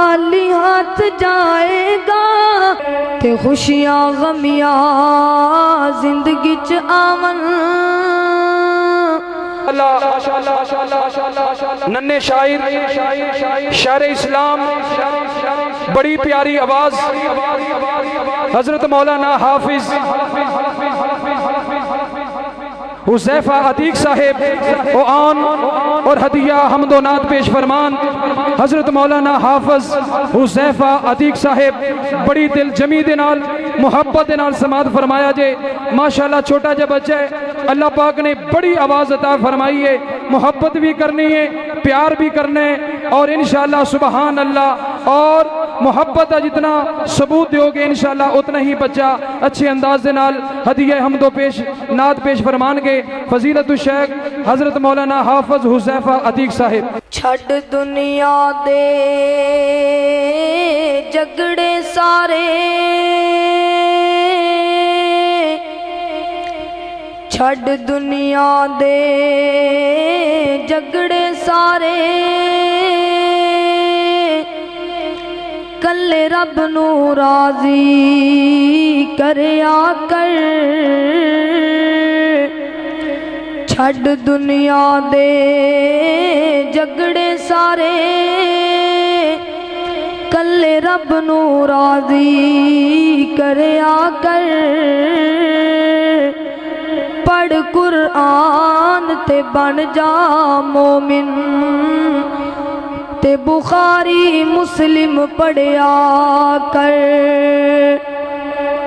خالی ہاتھ جائے گا تے خوشیاں غمیاں زندگی چ آون ننے شاعر شاعر اسلام بڑی پیاری آواز حضرت مولانا حافظ حذیفہ عتیق صاحب او آن اور ہدیہ حمد و نعت پیش فرمان حضرت مولانا حافظ حذیفہ عتیق صاحب بڑی دل جمی دے نال محبت دے نال سماعت فرمایا جے ماشاءاللہ چھوٹا جا بچہ ہے اللہ پاک نے بڑی آواز عطا فرمائی ہے محبت بھی کرنی ہے پیار بھی کرنا ہے اور انشاءاللہ سبحان اللہ اور محبت جتنا ثبوت دیو گے انشاءاللہ اتنا ہی بچہ اچھے انداز دے نال ہدیہ حمد و نعت پیش فرمان گے فضیلت الشیخ حضرت مولانا حافظ حذیفہ عتیق صاحب چھڈ دنیا دے جگڑے سارے چھڈ دنیا دے جگڑے سارے کلے رب نو راضی کریا کر چھڈ دنیا دے جگڑے سارے کلے رب نو راضی کریا کر پڑھ قرآن تے بن جا مومن تے بخاری مسلم پڑھیا کر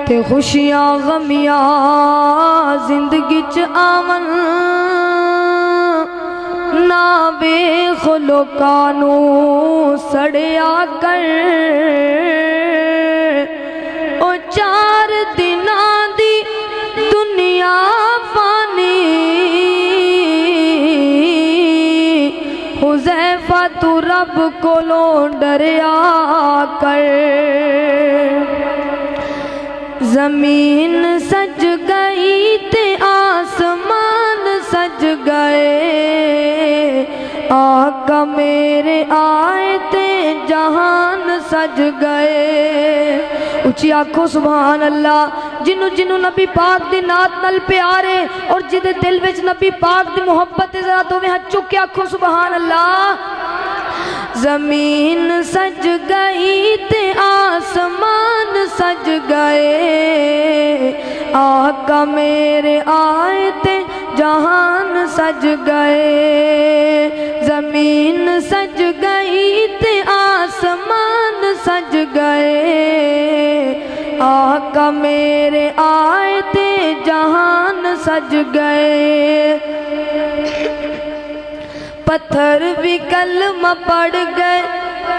تے خوشیاں غمیاں زندگی چ آون نہ ویکھ لوکاں نو سڑیا کر او 4 دناں دی دنیا فانی حذیفہ تو رب کولوں ڈریا کر زمین سج گئی تے آسمان سج گئے آقا میرے آئے تے جہان سج گئے اچھی آنکھوں سبحان اللہ جنو جنو نبی پاک دی نات نل پیارے اور جدے دل وچ نبی پاک دی محبت ذرا دوویں ہاتھ چک کے آنکھوں سبحان اللہ زمین سج گئی تے آسمان سج گئے آقا میرے آئے تے جہان سج گئے زمین سج گئی تے آسمان سج گئے آقا میرے آئے تے جہان سج گئے پتھر بھی کلمہ پڑھ گئے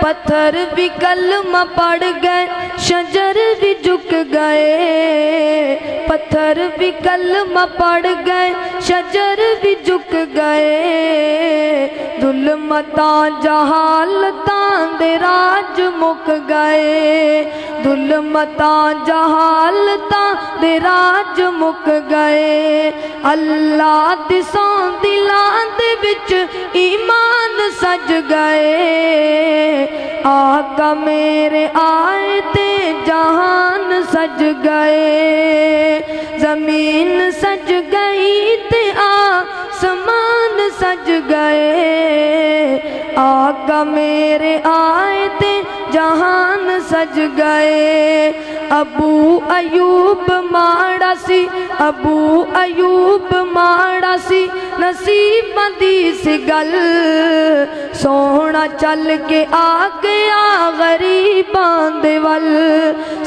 پتھر بھی کلمہ پڑھ گئے شجر بھی جھک گئے پتھر بھی کلمہ پڑھ گئے شجر بھی جھک گئے ظلمتاں جہالتاں دے راج مک گئے ظلمتاں جہالتاں دے راج مک گئے اللہ دی سوں دلاں دے وچ ایمان سج گئے آقا میرے آئے تے جہان سج گئے زمین سج گئی تے آسمان سج گئے آقا میرے آئے تے جہان سج گئے ابو ایوب ماڑا سی ابو ایوب ماڑا سی نصیب دی سی گل سونا چل کے آ گیا غریباں دے ول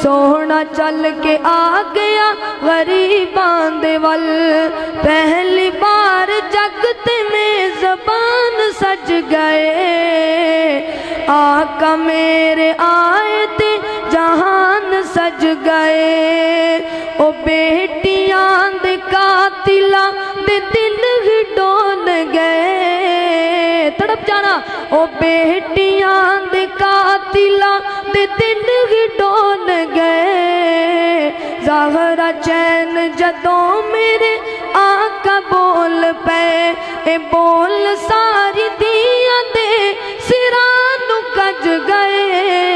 سونا چل کے آ گیا غریباں دے ول پہلی بار جگت میں زبان سج گئے آقا میرے آئے تے جہان سج گئے او بیٹیاں دے قاتلاں دے دل ہی ڈول گئے تڑپ جانا او بیٹیاں دے قاتلاں دے دل ہی ڈول گئے زہرا چین جدوں میرے آقا بول پے اے بول ساری دیاں دے سراں نو کج گئے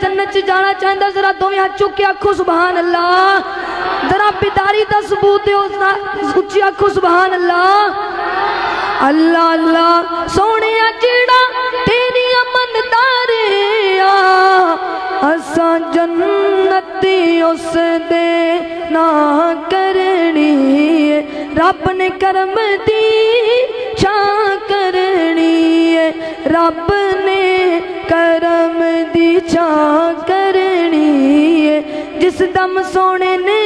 جنت چ جانا چاہندا ذرا دوویں ہاتھ چک کے آکھو سبحان اللہ، ذرا بیداری دا ثبوت دیو، اچھی آکھو سبحان اللہ۔ اللہ اللہ سونے جڑا تیری امن دارے اساں جنتی اس دے نہ کرنی ہے، رب نے کرم دی چھاں کرنی ہے، رب نے کرم دی چھاں کرنی ہے، جس دم سونے نے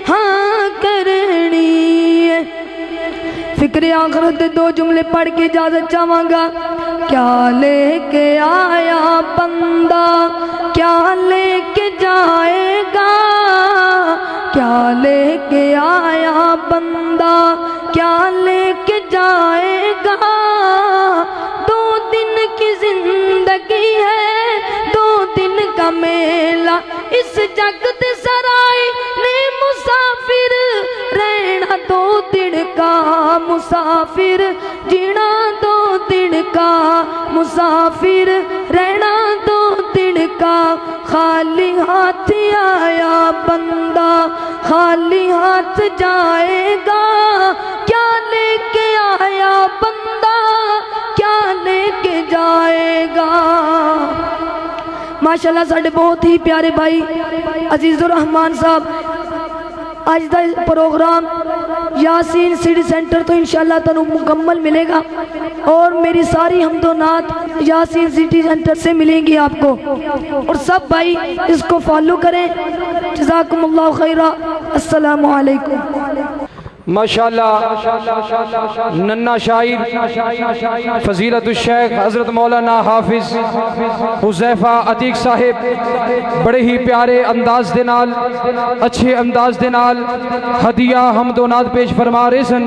ہاں کرنی ہے۔ فکر آخرت دے دو جملے پڑھ کے اجازت چاہواں گا۔ کیا لے کے آیا بندہ کیا لے کے جائے گا، کیا لے کے آیا بندہ کیا لے کے جائے گا، دو دن کی زندگی ہے دو دن کا میلہ، اس جگ دے سرائے نے مسافر رہنا دو دن کا مسافر، جینا دو دن کا مسافر رہنا دو دن کا، خالی ہاتھ آیا بندہ خالی ہاتھ جائے گا، کیا لے کے آیا بندہ کیا لے کے جائے گا۔ ماشاءاللہ ساڑھے بہت ہی پیارے بھائی عزیز الرحمان صاحب، آج دا پروگرام یاسین سٹی سینٹر تو انشاءاللہ تنو مکمل ملے گا، اور میری ساری حمد و نعت یاسین سٹی سینٹر سے ملیں گی آپ کو، اور سب بھائی اس کو فالو کریں۔ جزاکم اللہ خیرہ، السلام علیکم۔ ماشاءاللہ ننا شاعر فضیلت الشیخ حضرت مولانا حافظ حذیفہ عتیق صاحب بڑے ہی پیارے انداز دے نال اچھے انداز دے نال ہدیہ حمد و نعت پیش فرما رہے سن۔